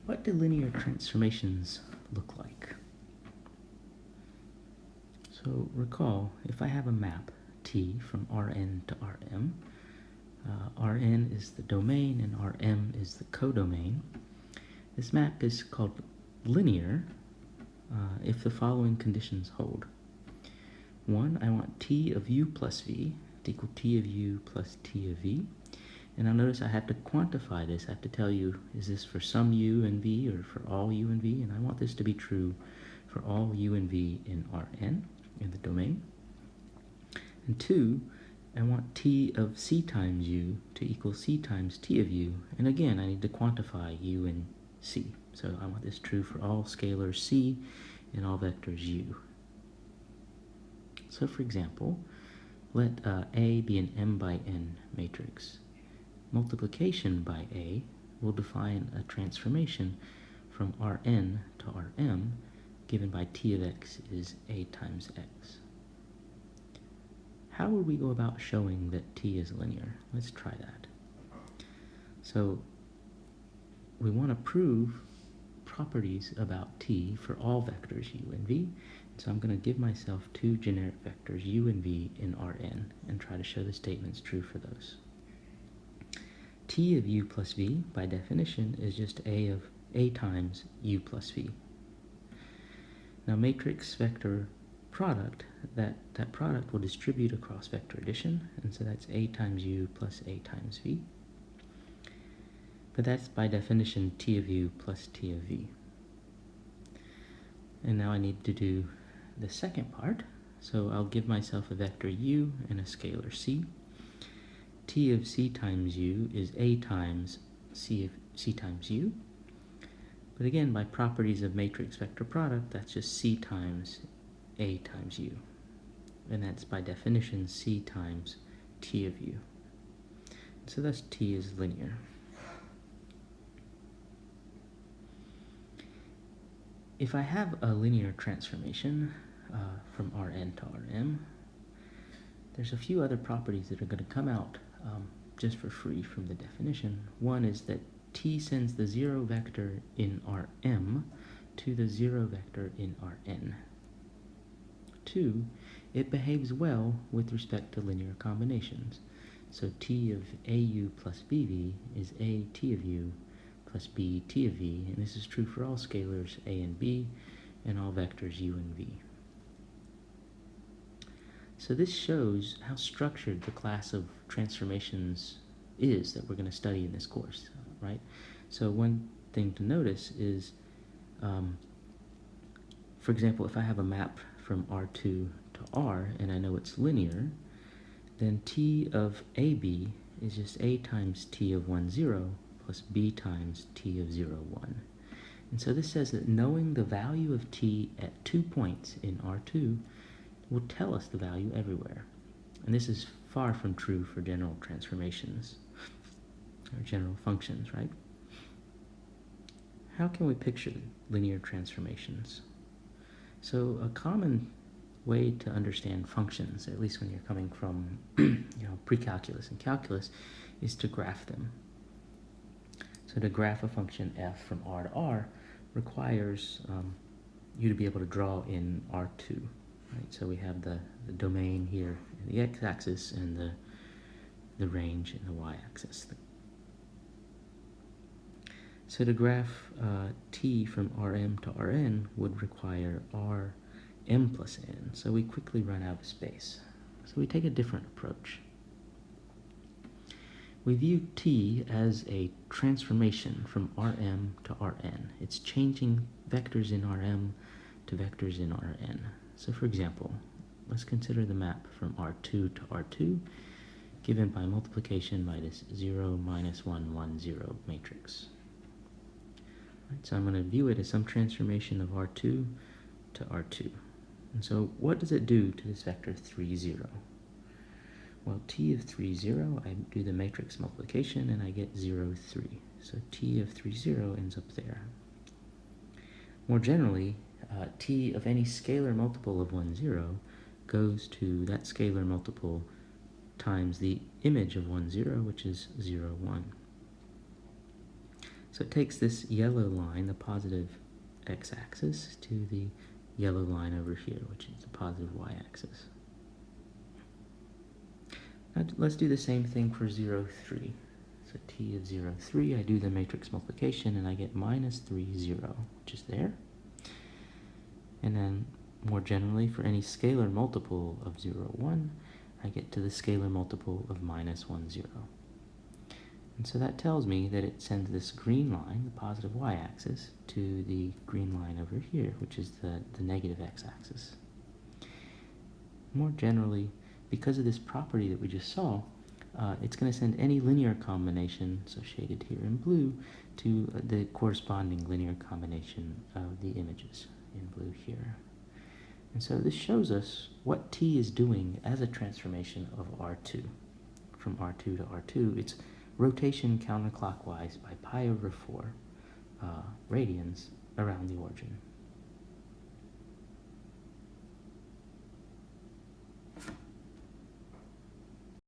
What do linear transformations look like? So recall, if I have a map T from Rn to Rm, Rn is the domain and Rm is the codomain. This map is called linear if the following conditions hold. 1, I want T of u plus v to equal T of u plus T of v. And now notice I have to quantify this. I have to tell you, is this for some u and v or for all u and v? And I want this to be true for all u and v in Rn, in the domain. And 2, I want T of c times u to equal c times T of u. And again, I need to quantify u and c. So I want this true for all scalars c and all vectors u. So for example, let A be an m by n matrix. Multiplication by A will define a transformation from Rn to Rm given by T of x is A times x. How would we go about showing that T is linear? Let's try that. So we want to prove properties about T for all vectors u and v. So I'm going to give myself two generic vectors u and v in Rn and try to show the statements true for those. T of u plus v, by definition, is just A times u plus v. Now matrix vector product, that product will distribute across vector addition, and so that's A times u plus A times v. But that's by definition T of u plus T of v. And now I need to do the second part. So I'll give myself a vector u and a scalar c. T of c times u is A times c of c times u. But again, by properties of matrix vector product, that's just c times A times u. And that's by definition c times T of u. So thus T is linear. If I have a linear transformation from Rn to Rm, there's a few other properties that are going to come out just for free from the definition. One is that T sends the zero vector in Rm to the zero vector in Rn. 2, it behaves well with respect to linear combinations. So T of Au plus Bv is A T of u plus B T of v, and this is true for all scalars A and B and all vectors u and v. So this shows how structured the class of transformations is that we're going to study in this course, right? So one thing to notice is, for example, if I have a map from R2 to R and I know it's linear, then T of AB is just A times T of 1, 0 plus B times T of 0, 1. And so this says that knowing the value of T at 2 points in R2 will tell us the value everywhere. And this is far from true for general transformations, or general functions, right? How can we picture linear transformations? So a common way to understand functions, at least when you're coming from pre-calculus and calculus, is to graph them. So to graph a function f from R to R requires you to be able to draw in R2. Right, so we have the domain here in the x-axis and the range in the y-axis. So to graph t from Rm to Rn would require Rm plus n. So we quickly run out of space. So we take a different approach. We view t as a transformation from Rm to Rn. It's changing vectors in Rm to vectors in Rn. So for example, let's consider the map from R2 to R2 given by multiplication by this 0, minus 1, 1, 0 matrix. Right, so I'm going to view it as some transformation of R2 to R2. And so what does it do to this vector 3, 0? Well, T of 3, 0, I do the matrix multiplication and I get 0, 3. So T of 3, 0 ends up there. More generally, T of any scalar multiple of 1, 0 goes to that scalar multiple times the image of 1, 0, which is 0, 1. So it takes this yellow line, the positive x-axis, to the yellow line over here, which is the positive y-axis. Now let's do the same thing for 0, 3. So t of 0, 3, I do the matrix multiplication and I get minus 3, 0, which is there. And then more generally, for any scalar multiple of 0, 1, I get to the scalar multiple of minus 1, 0. And so that tells me that it sends this green line, the positive y-axis, to the green line over here, which is the negative x-axis. More generally, because of this property that we just saw, it's going to send any linear combination, so shaded here in blue, to the corresponding linear combination of the images in blue here. And so this shows us what t is doing as a transformation of R2. From R2 to R2, it's rotation counterclockwise by pi over 4 radians around the origin.